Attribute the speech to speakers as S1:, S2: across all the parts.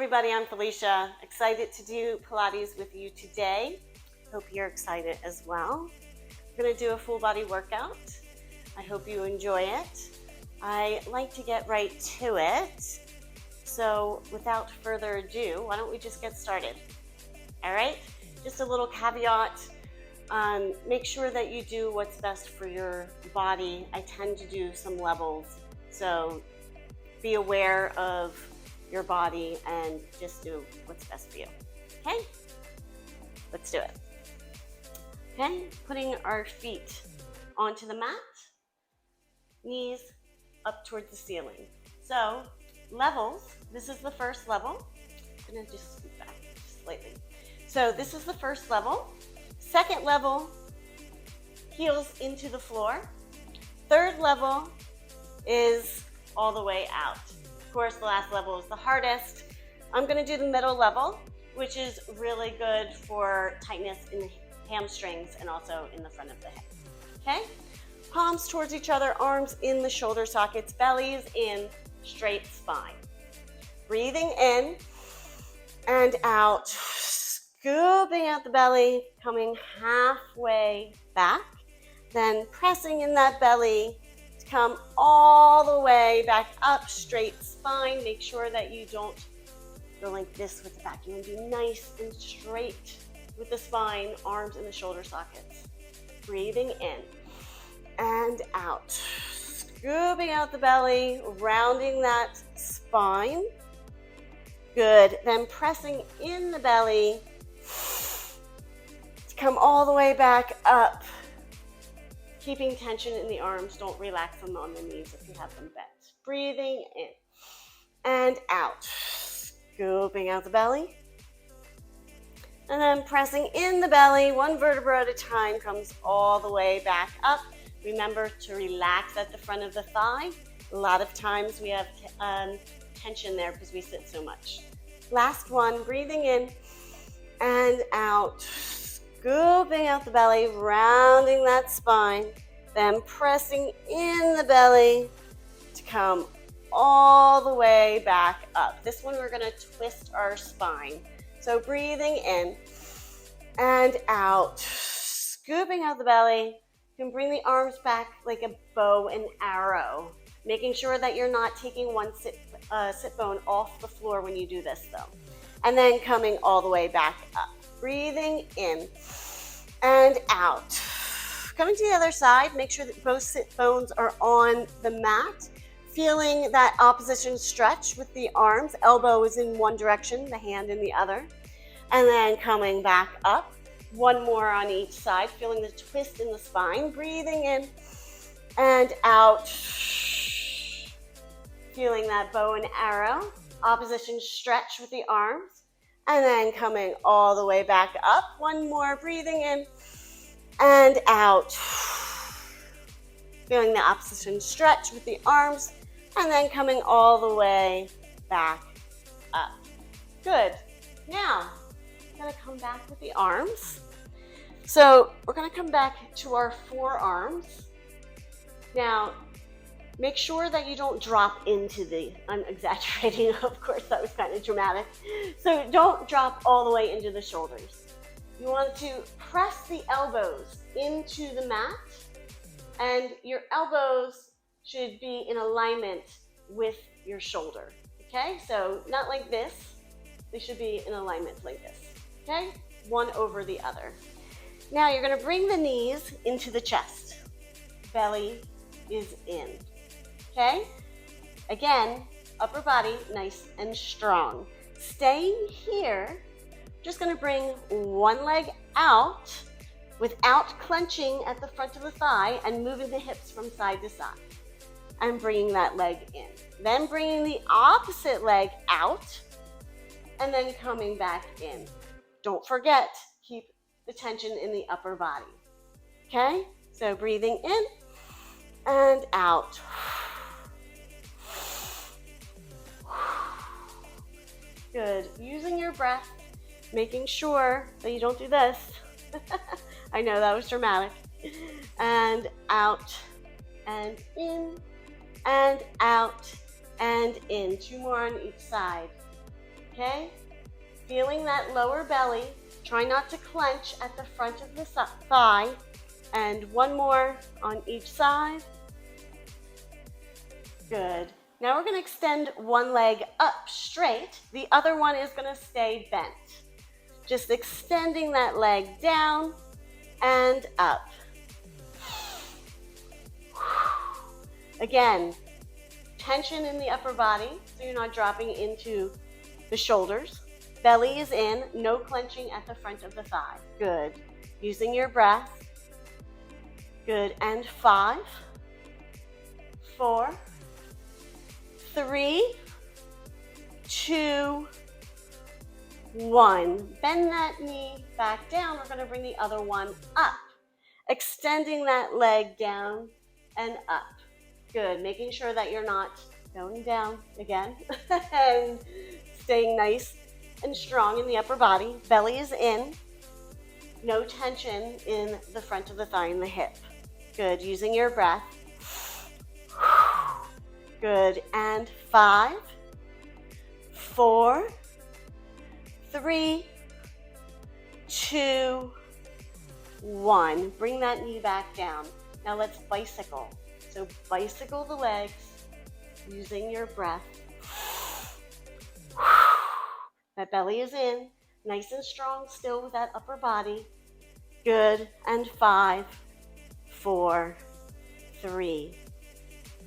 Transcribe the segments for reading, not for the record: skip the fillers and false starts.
S1: everybody, I'm Felicia. Excited to do Pilates with you today. Hope you're excited as well. We're going to do a full body workout. I hope you enjoy it. I like to get right to it. So without further ado, why don't we just get started? All right, just a little caveat. Make sure that you do what's best for your body. I tend to do some levels, so be aware of your body and just do what's best for you. Okay, let's do it. Okay, putting our feet onto the mat, knees up towards the ceiling. So levels, this is the first level. I'm gonna just scoot back slightly. So this is the first level. Second level, heels into the floor. Third level is all the way out. Of course, the last level is the hardest. I'm gonna do the middle level, which is really good for tightness in the hamstrings and also in the front of the hip. Okay? Palms towards each other, arms in the shoulder sockets, bellies in, straight spine. Breathing in and out, scooping out the belly, coming halfway back, then pressing in that belly to come all the way back up, straight spine. Make sure that you don't go like this with the back. You want to be nice and straight with the spine, arms in the shoulder sockets. Breathing in and out, scooping out the belly, rounding that spine. Good. Then pressing in the belly to come all the way back up. Keeping tension in the arms. Don't relax them on the knees if you have them bent. Breathing in and out. Scooping out the belly. And then pressing in the belly, one vertebra at a time, comes all the way back up. Remember to relax at the front of the thigh. A lot of times we have tension there because we sit so much. Last one, breathing in and out. Scooping out the belly, rounding that spine, then pressing in the belly to come all the way back up. This one we're going to twist our spine. So breathing in and out, scooping out the belly. You can bring the arms back like a bow and arrow, making sure that you're not taking one sit bone off the floor when you do this though. And then coming all the way back up. Breathing in and out. Coming to the other side, make sure that both sit bones are on the mat. Feeling that opposition stretch with the arms. Elbow is in one direction, the hand in the other. And then coming back up. One more on each side. Feeling the twist in the spine. Breathing in and out. Feeling that bow and arrow. Opposition stretch with the arms. And then coming all the way back up. One more, breathing in and out. Feeling the opposition stretch with the arms. And then coming all the way back up. Good. Now, I'm going to come back with the arms. So we're going to come back to our forearms. Now, make sure that you don't drop into the, I'm exaggerating, of course, that was kind of dramatic. So don't drop all the way into the shoulders. You want to press the elbows into the mat, and your elbows should be in alignment with your shoulder, okay? So not like this, they should be in alignment like this, okay? One over the other. Now you're gonna bring the knees into the chest. Belly is in. Okay, again, upper body nice and strong. Staying here, just going to bring one leg out without clenching at the front of the thigh and moving the hips from side to side. I'm bringing that leg in. Then bringing the opposite leg out and then coming back in. Don't forget, keep the tension in the upper body. Okay, so breathing in and out. Good. Using your breath, making sure that you don't do this. I know that was dramatic. And out and in and out and in. 2 more on each side. Okay? Feeling that lower belly. Try not to clench at the front of the thigh. And one more on each side. Good. Now we're going to extend one leg up straight. The other one is going to stay bent. Just extending that leg down and up. Again, tension in the upper body, so you're not dropping into the shoulders. Belly is in, no clenching at the front of the thigh. Good. Using your breath. Good. And 5, 4, 3, 2, 1. Bend that knee back down. We're going to bring the other one up. Extending that leg down and up. Good. Making sure that you're not going down again and staying nice and strong in the upper body. Belly is in. No tension in the front of the thigh and the hip. Good. Using your breath. Good. And 5, 4, 3, 2, 1. Bring that knee back down. Now let's bicycle. So bicycle the legs using your breath. That belly is in, nice and strong still with that upper body. Good. And 5, 4, 3,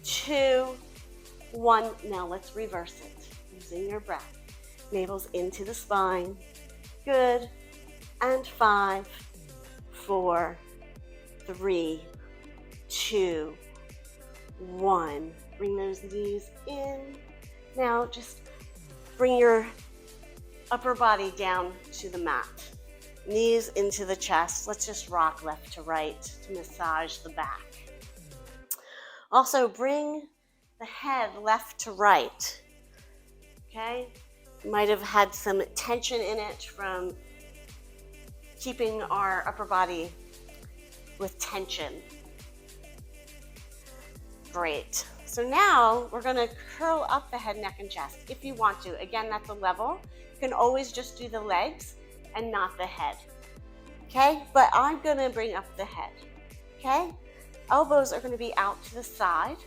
S1: 2, 1. Now let's reverse it using your breath. Navel's into the spine. Good. And 5, 4, 3, 2, 1. Bring those knees in. Now just bring your upper body down to the mat. Knees into the chest. Let's just rock left to right to massage the back. Also bring the head left to right. Okay? You might have had some tension in it from keeping our upper body with tension. Great. So now we're going to curl up the head, neck, and chest if you want to. Again, that's a level. You can always just do the legs and not the head. Okay? But I'm going to bring up the head. Okay? Elbows are going to be out to the side.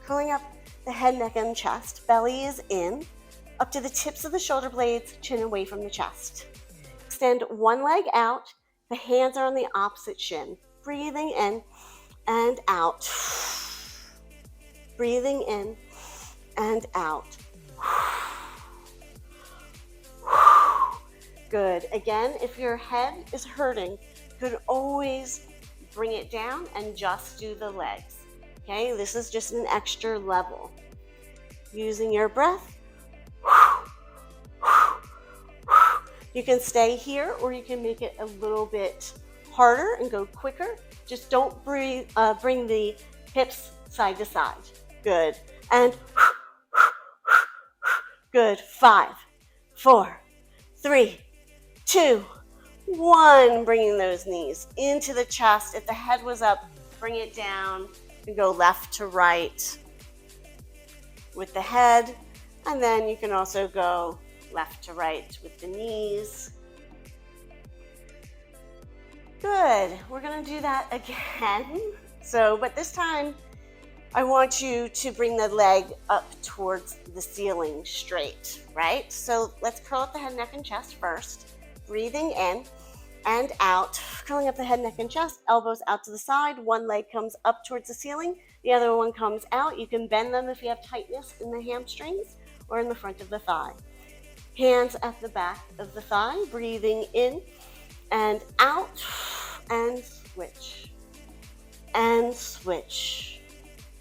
S1: Curling up the head, neck, and chest. Belly is in. Up to the tips of the shoulder blades, chin away from the chest. Extend one leg out. The hands are on the opposite shin. Breathing in and out. Breathing in and out. Good. Again, if your head is hurting, you could always bring it down and just do the legs. Okay, this is just an extra level. Using your breath. You can stay here or you can make it a little bit harder and go quicker. Just don't bring the hips side to side. Good. And good. 5, 4, 3, 2, 1. Bringing those knees into the chest. If the head was up, bring it down and go left to right with the head. And then you can also go left to right with the knees. Good. We're going to do that again. But this time I want you to bring the leg up towards the ceiling straight, right? So let's curl up the head, neck, and chest first. Breathing in and out. Curling up the head, neck, and chest. Elbows out to the side. One leg comes up towards the ceiling. The other one comes out. You can bend them if you have tightness in the hamstrings or in the front of the thigh. Hands at the back of the thigh. Breathing in and out. And switch. And switch.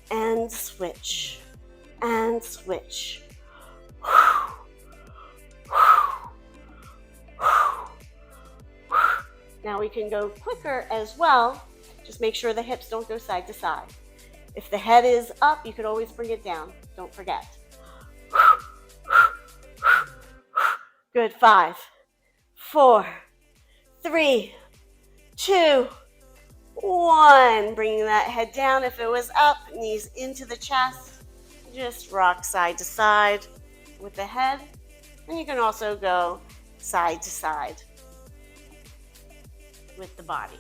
S1: And switch. And switch. Now we can go quicker as well. Just make sure the hips don't go side to side. If the head is up, you could always bring it down. Don't forget. Good. 5, 4, 3, 2, 1. Bringing that head down. If it was up, knees into the chest. Just rock side to side with the head. And you can also go side to side with the body.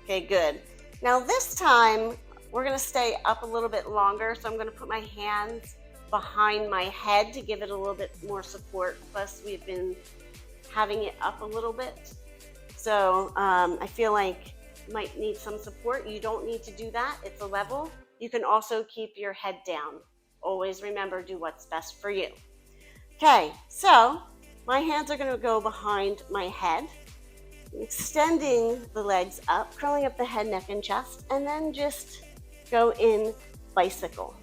S1: Okay, good. Now this time, we're gonna stay up a little bit longer, so I'm gonna put my hands behind my head to give it a little bit more support. Plus, we've been having it up a little bit. So I feel like you might need some support. You don't need to do that. It's a level. You can also keep your head down. Always remember, do what's best for you. Okay, so my hands are gonna go behind my head, extending the legs up, curling up the head, neck, and chest, and then just go in bicycle.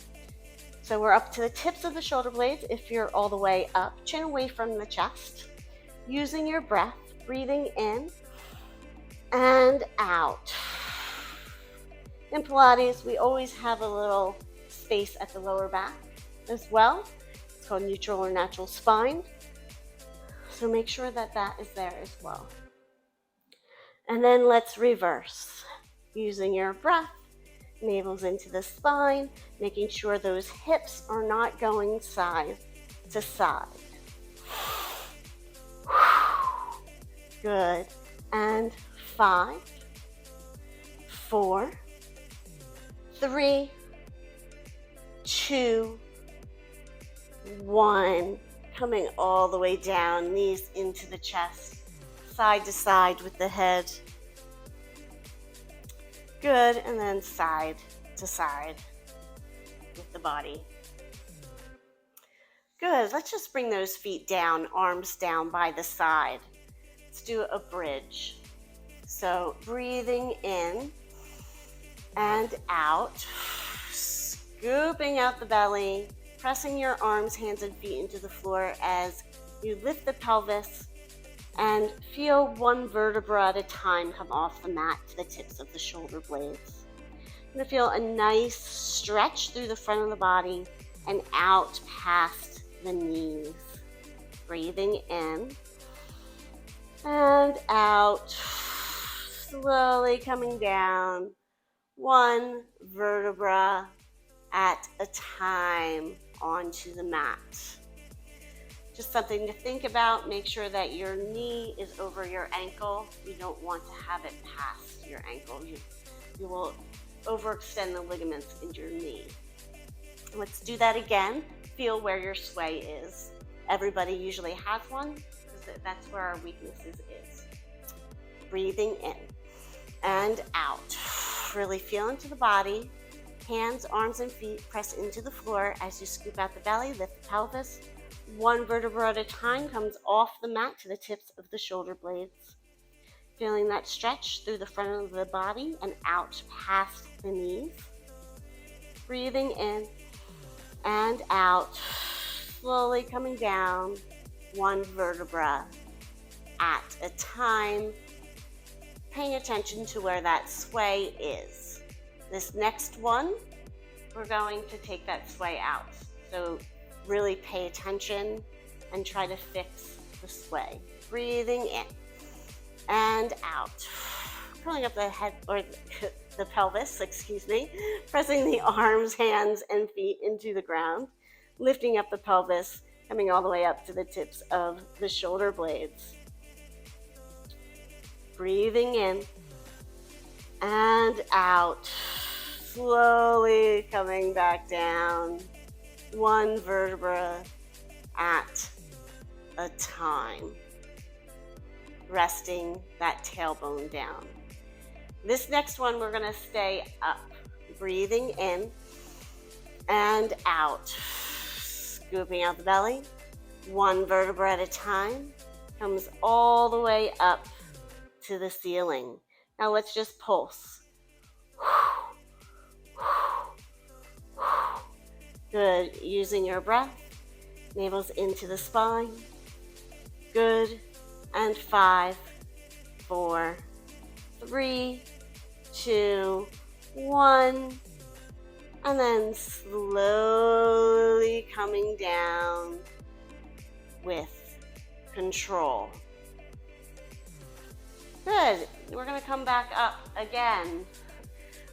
S1: So we're up to the tips of the shoulder blades. If you're all the way up, chin away from the chest, using your breath, breathing in and out. In Pilates, we always have a little space at the lower back as well. It's called neutral or natural spine. So make sure that that is there as well. And then let's reverse. Using your breath, navels into the spine, making sure those hips are not going side to side. Good. And 5, 4, 3, 2, 1. Coming all the way down, knees into the chest, side to side with the head. Good, and then side to side with the body. Good, let's just bring those feet down, arms down by the side. Let's do a bridge. So breathing in and out, scooping out the belly, pressing your arms, hands, and feet into the floor as you lift the pelvis and feel one vertebra at a time come off the mat to the tips of the shoulder blades. You're going to feel a nice stretch through the front of the body and out past the knees. Breathing in and out, slowly coming down, one vertebra at a time onto the mat. Just something to think about. Make sure that your knee is over your ankle. You don't want to have it past your ankle. You will overextend the ligaments in your knee. Let's do that again. Feel where your sway is. Everybody usually has one because that's where our weaknesses is. Breathing in and out. Really feel into the body. Hands, arms, and feet press into the floor as you scoop out the belly, lift the pelvis. One vertebra at a time comes off the mat to the tips of the shoulder blades. Feeling that stretch through the front of the body and out past the knees. Breathing in and out, slowly coming down, one vertebra at a time, paying attention to where that sway is. This next one, we're going to take that sway out. So really pay attention and try to fix the sway. Breathing in and out. Curling up the head, or the pelvis, pressing the arms, hands, and feet into the ground, lifting up the pelvis, coming all the way up to the tips of the shoulder blades. Breathing in and out, slowly coming back down, one vertebra at a time, resting that tailbone down. This next one, we're going to stay up, breathing in and out, scooping out the belly, one vertebra at a time, comes all the way up to the ceiling. Now let's just pulse. Good. Using your breath, navels into the spine. Good. And 5, 4, 3, 2, 1. And then slowly coming down with control. Good. We're going to come back up again.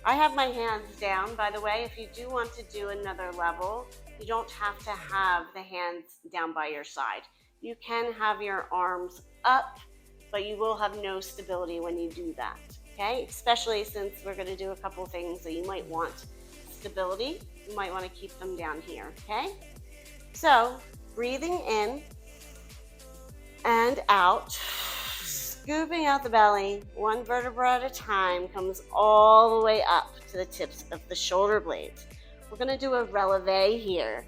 S1: I have my hands down, by the way. If you do want to do another level, you don't have to have the hands down by your side. you can have your arms up, but you will have no stability when you do that, okay? Especially since we're going to do a couple things that you might want stability. You might want to keep them down here, okay? So, breathing in and out, scooping out the belly, one vertebra at a time, comes all the way up to the tips of the shoulder blades. We're going to do a releve here.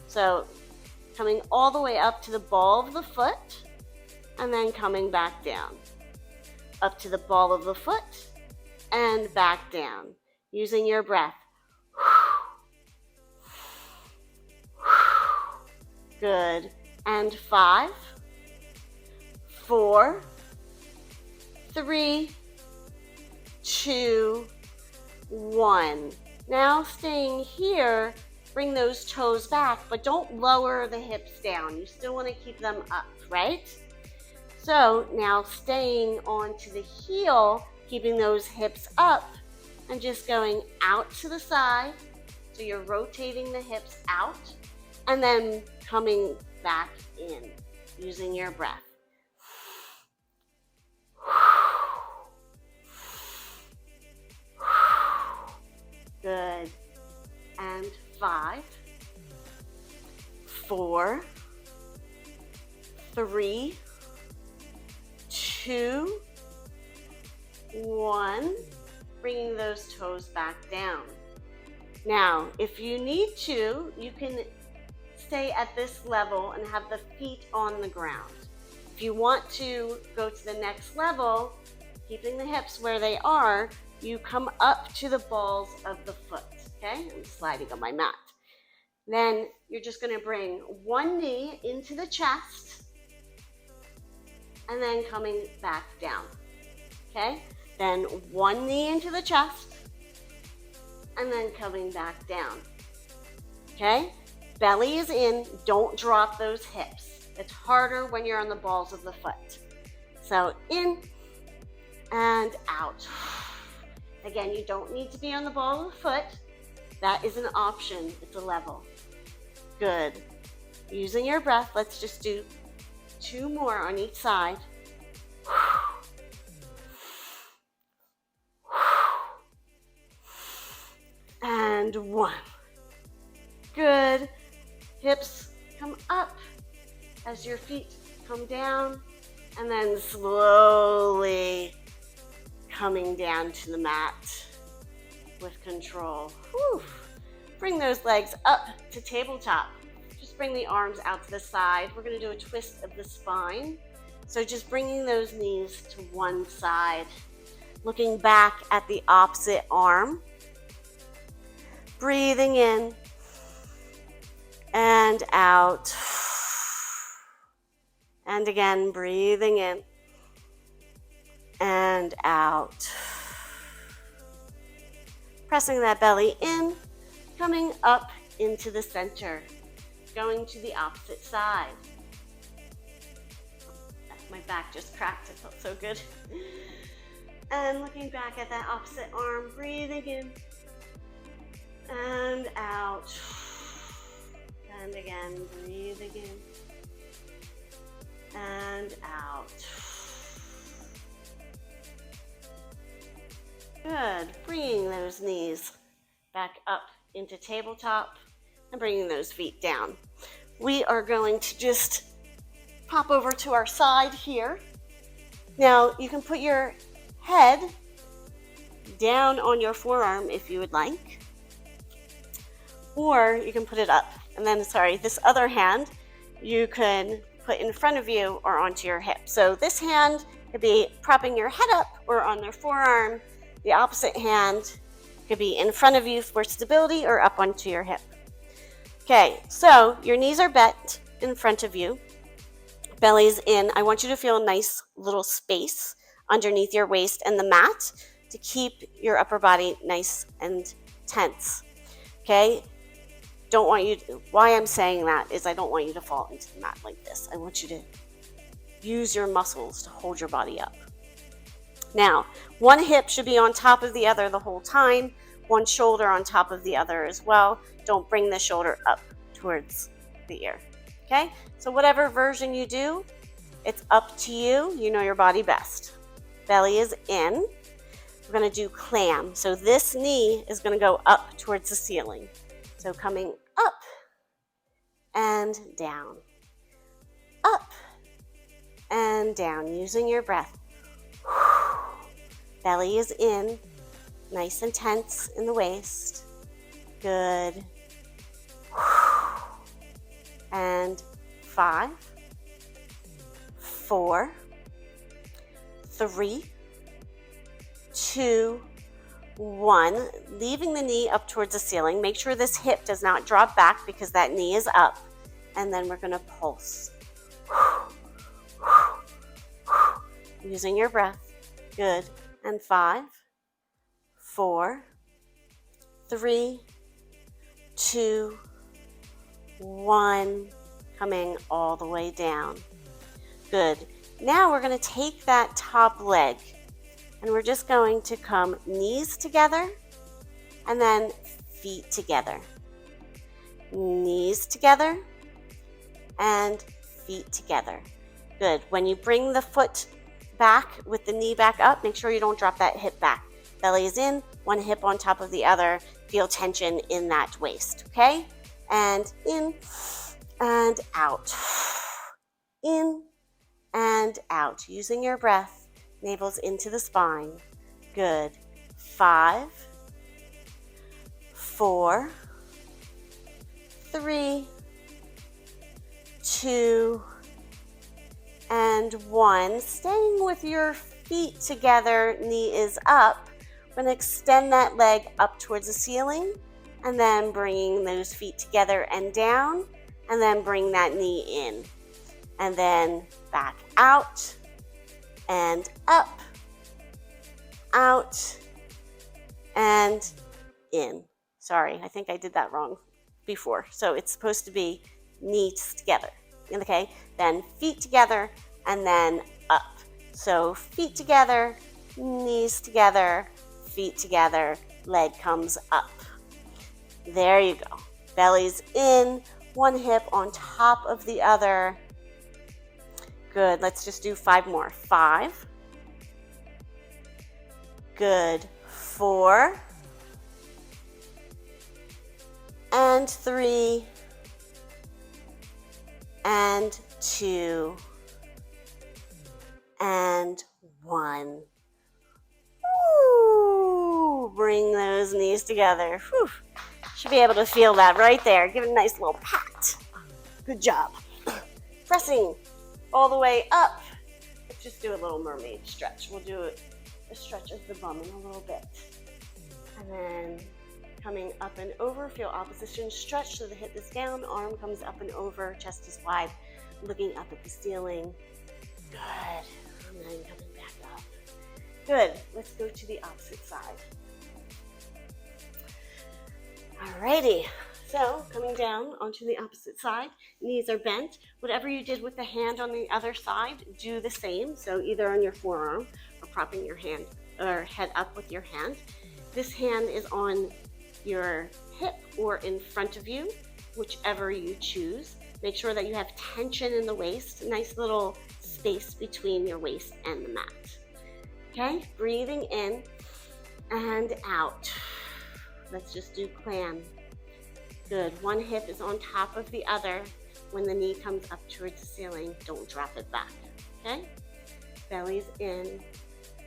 S1: So, coming all the way up to the ball of the foot, and then coming back down. Up to the ball of the foot, and back down. Using your breath. Good. And 5, 4, 3, 2, 1. Now staying here, bring those toes back, but don't lower the hips down. You still want to keep them up, right? So now staying onto the heel, keeping those hips up, and just going out to the side. So you're rotating the hips out, and then coming back in, using your breath. Good. And 5, 4, 3, 2, 1. Bringing those toes back down. Now, if you need to, you can stay at this level and have the feet on the ground. If you want to go to the next level, keeping the hips where they are, you come up to the balls of the foot, okay? I'm sliding on my mat. Then you're just going to bring one knee into the chest and then coming back down, okay? Then one knee into the chest and then coming back down, okay? Belly is in, don't drop those hips. It's harder when you're on the balls of the foot. So in and out. Again, you don't need to be on the ball of the foot. That is an option, it's a level. Good. Using your breath, let's just do 2 more on each side. And 1. Good. Hips come up as your feet come down, and then slowly coming down to the mat with control. Whew. Bring those legs up to tabletop. Just bring the arms out to the side. We're going to do a twist of the spine. So just bringing those knees to one side. Looking back at the opposite arm. Breathing in and out. And again, breathing in and out. Pressing that belly in, coming up into the center, going to the opposite side. My back just cracked, it felt so good. And looking back at that opposite arm, breathing in and out. And again, breathing in and out. Good. Bringing those knees back up into tabletop and bringing those feet down. We are going to just pop over to our side here. Now, you can put your head down on your forearm if you would like, or you can put it up. And then, this other hand you can put in front of you or onto your hip. So this hand could be propping your head up or on their forearm. The opposite hand could be in front of you for stability or up onto your hip. Okay, so your knees are bent in front of you. Belly's in. I want you to feel a nice little space underneath your waist and the mat to keep your upper body nice and tense. Okay? Why I'm saying that is I don't want you to fall into the mat like this. I want you to use your muscles to hold your body up. Now, one hip should be on top of the other the whole time, one shoulder on top of the other as well. Don't bring the shoulder up towards the ear. Okay, so whatever version you do, it's up to you. You know your body best. Belly is in. We're going to do clam. So this knee is going to go up towards the ceiling. So coming up and down, up and down, using your breath. Belly is in, nice and tense in the waist. Good. And 5, 4, 3, 2, 1. Leaving the knee up towards the ceiling. Make sure this hip does not drop back because that knee is up. And then we're going to pulse. Using your breath. Good. And 5, 4, 3, 2, 1. Coming all the way down. Good. Now we're going to take that top leg and we're just going to come knees together and then feet together. Knees together and feet together. Good. When you bring the foot back with the knee back up, make sure you don't drop that hip back. Belly is in, one hip on top of the other. Feel tension in that waist, okay? And in and out. In and out. Using your breath, navel's into the spine. Good. 5, 4, 3, 2, and 1. Staying with your feet together, knee is up. We're going to extend that leg up towards the ceiling and then bringing those feet together and down and then bring that knee in and then back out and up, out and in. Sorry, I think I did that wrong before. So it's supposed to be knees together, okay? Then feet together and then up. So feet together, knees together, feet together, leg comes up. There you go. Belly's in, one hip on top of the other. Good. Let's just do 5 more. 5. Good. 4. And 3. And 2. And 1. Woo! Bring those knees together. Whew. Should be able to feel that right there. Give it a nice little pat. Good job. Pressing all the way up. Let's just do a little mermaid stretch. We'll do a stretch of the bum in a little bit. And then coming up and over, feel opposition stretch so the hip is down, arm comes up and over, chest is wide, looking up at the ceiling. Good. And then coming back up. Good. Let's go to the opposite side. Alrighty. So coming down onto the opposite side, knees are bent. Whatever you did with the hand on the other side, do the same. So either on your forearm or propping your hand or head up with your hand. This hand is on your hip or in front of you, whichever you choose. Make sure that you have tension in the waist, nice little space between your waist and the mat. Okay, breathing in and out. Let's just do clam. Good. One hip is on top of the other. When the knee comes up towards the ceiling, don't drop it back. Okay? Belly's in.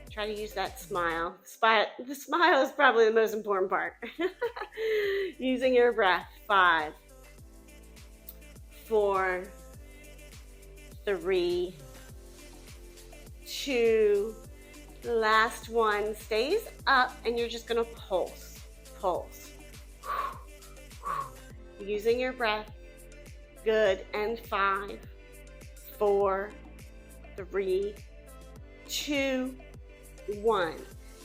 S1: Try to use that smile. The smile is probably the most important part. Using your breath. 5, 4, 3, 2. The last one stays up, and you're just going to pulse. Pulse. Using your breath. Good. And 5, 4, 3, 2, 1.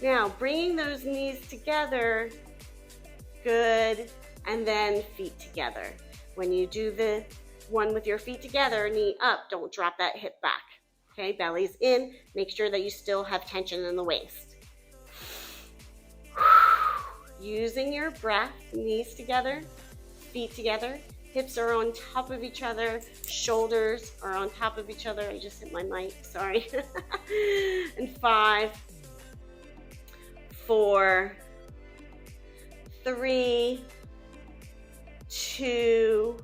S1: Now, bringing those knees together. Good. And then feet together. When you do the one with your feet together, knee up, don't drop that hip back. Okay, belly's in. Make sure that you still have tension in the waist. Using your breath, knees together, feet together. Hips are on top of each other. Shoulders are on top of each other. I just hit my mic, sorry. And 5, 4, 3, 2,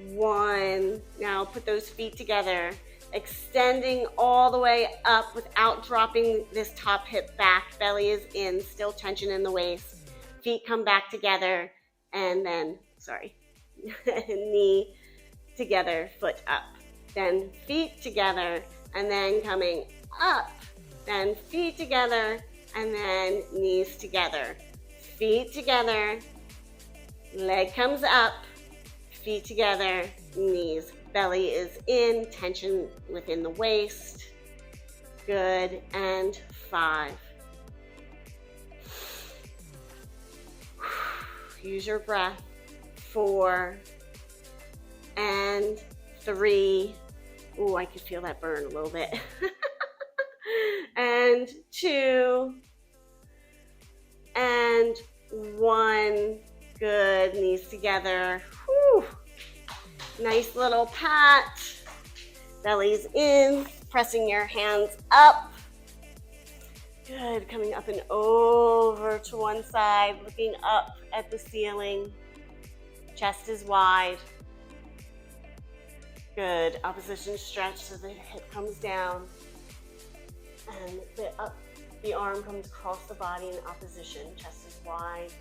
S1: 1. Now put those feet together, extending all the way up without dropping this top hip back. Belly is in, still tension in the waist. Feet come back together, and then, knee together, foot up. Then feet together, and then coming up. Then feet together, and then knees together. Feet together, leg comes up, feet together, knees. Belly is in, tension within the waist. Good, and 5. Use your breath. 4, and 3. Ooh, I could feel that burn a little bit. And 2, and 1. Good, knees together. Whew. Nice little pat. Belly's in, pressing your hands up. Good, coming up and over to one side, looking up at the ceiling. Chest is wide. Good, opposition stretch so the hip comes down. And the arm comes across the body in opposition. Chest is wide.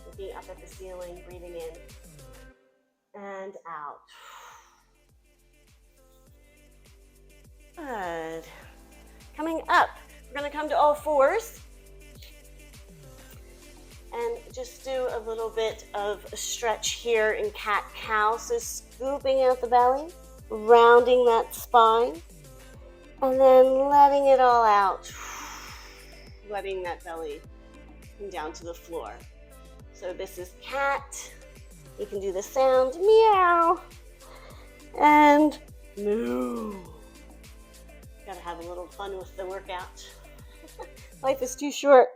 S1: Looking up at the ceiling, breathing in and out. Good. Coming up, we're going to come to all fours and just do a little bit of a stretch here in cat-cow. So scooping out the belly, rounding that spine, and then letting it all out. Letting that belly come down to the floor. So this is cat. You can do the sound meow and moo. Gotta have a little fun with the workout. Life is too short.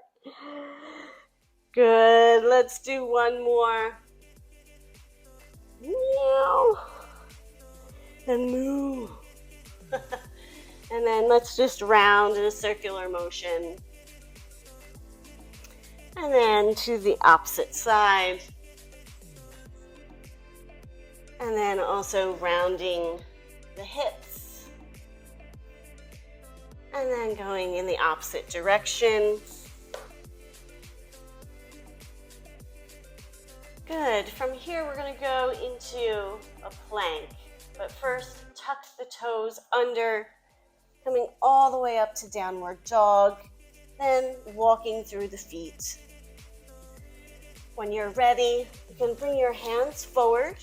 S1: Good. Let's do one more. Meow and moo. And then let's just round in a circular motion. And then to the opposite side. And then also rounding the hips. And then going in the opposite direction. Good. From here, we're going to go into a plank. But first, tuck the toes under, coming all the way up to downward dog. Then walking through the feet. When you're ready, you can bring your hands forward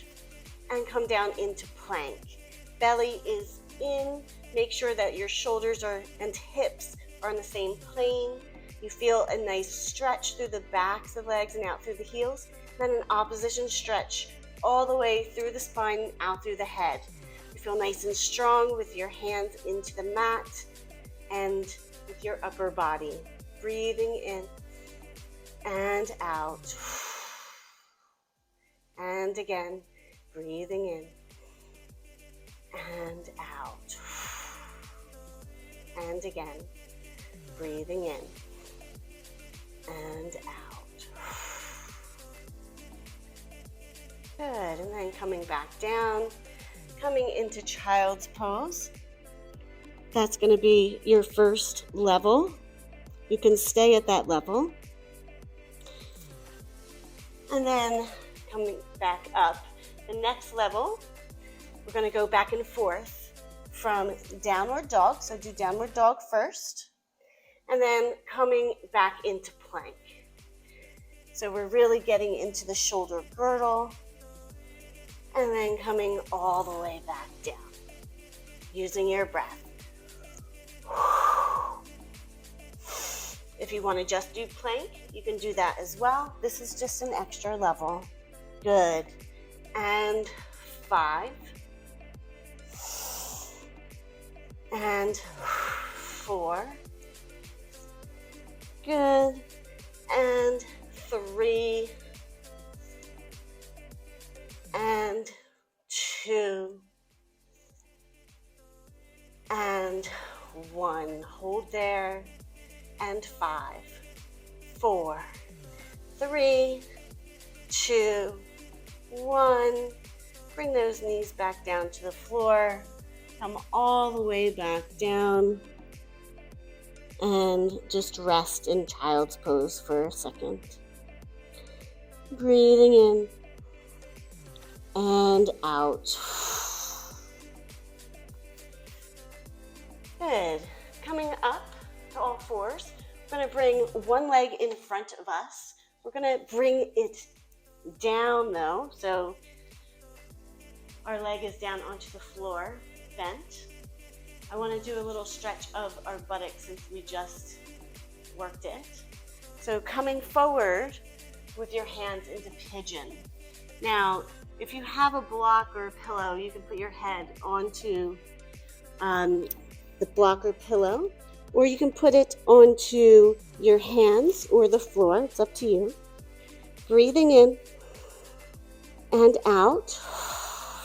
S1: and come down into plank. Belly is in. Make sure that your shoulders and hips are on the same plane. You feel a nice stretch through the backs of the legs and out through the heels. Then an opposition stretch all the way through the spine, out through the head. You feel nice and strong with your hands into the mat and with your upper body. Breathing in and out. And again, breathing in and out. And again, breathing in and out. Good, and then coming back down, coming into child's pose. That's going to be your first level. You can stay at that level. And then coming back up, the next level, we're going to go back and forth from downward dog. So do downward dog first, and then coming back into plank. So we're really getting into the shoulder girdle, and then coming all the way back down, using your breath. If you want to just do plank, you can do that as well. This is just an extra level. Good. And 5. And 4. Good. And 3. and 2, and 1. Hold there, and 5, 4, 3, 2, 1. Bring those knees back down to the floor. Come all the way back down. And just rest in child's pose for a second. Breathing in and out. Good. Coming up to all fours. We're going to bring one leg in front of us. We're going to bring it down though. So our leg is down onto the floor, bent. I want to do a little stretch of our buttocks since we just worked it. So coming forward with your hands into pigeon. Now, if you have a block or a pillow, you can put your head onto the block or pillow, or you can put it onto your hands or the floor. It's up to you. Breathing in and out.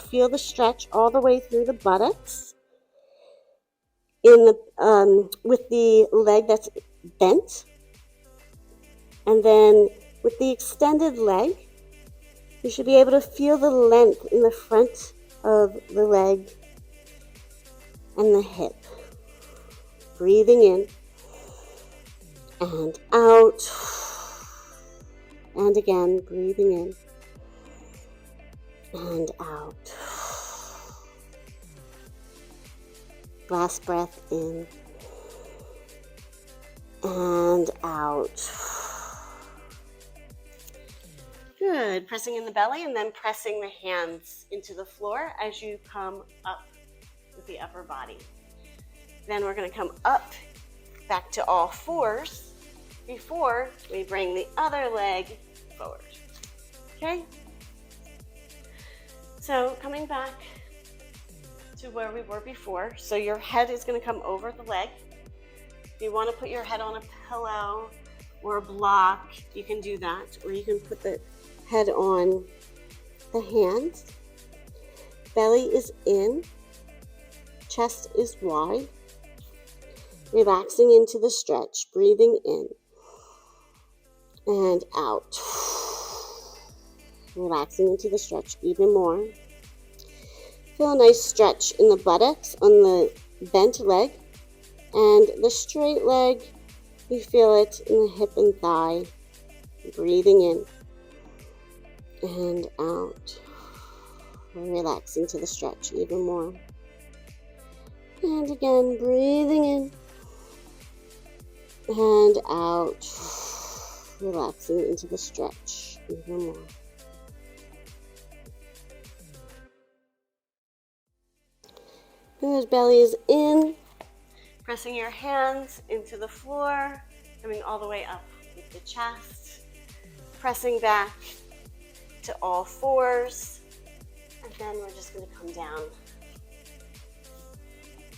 S1: Feel the stretch all the way through the buttocks. With the leg that's bent. And then with the extended leg, you should be able to feel the length in the front of the leg and the hip. Breathing in and out. And again, breathing in and out. Last breath in and out. Good. Pressing in the belly and then pressing the hands into the floor as you come up with the upper body. Then we're going to come up back to all fours before we bring the other leg forward. Okay? So coming back to where we were before. So your head is going to come over the leg. If you want to put your head on a pillow or a block, you can do that. Or you can put the head on the hands. Belly is in. Chest is wide. Relaxing into the stretch. Breathing in and out. Relaxing into the stretch even more. Feel a nice stretch in the buttocks on the bent leg, and the straight leg, you feel it in the hip and thigh. Breathing in and out. Relax into the stretch even more. And again, breathing in and out. Relaxing into the stretch even more. Good. Belly is in. Pressing your hands into the floor, coming all the way up with the chest. Pressing back to all fours. And then we're just going to come down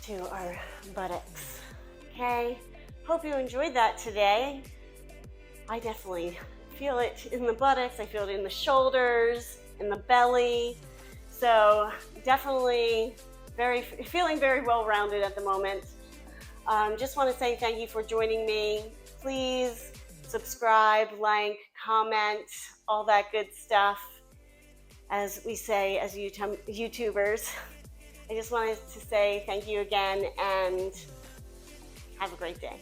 S1: to our buttocks. Okay? Hope you enjoyed that today. I definitely feel it in the buttocks. I feel it in the shoulders, in the belly. So definitely feeling very well-rounded at the moment. Just want to say thank you for joining me. Please subscribe, like, comment, all that good stuff, as we say as YouTubers. I just wanted to say thank you again and have a great day.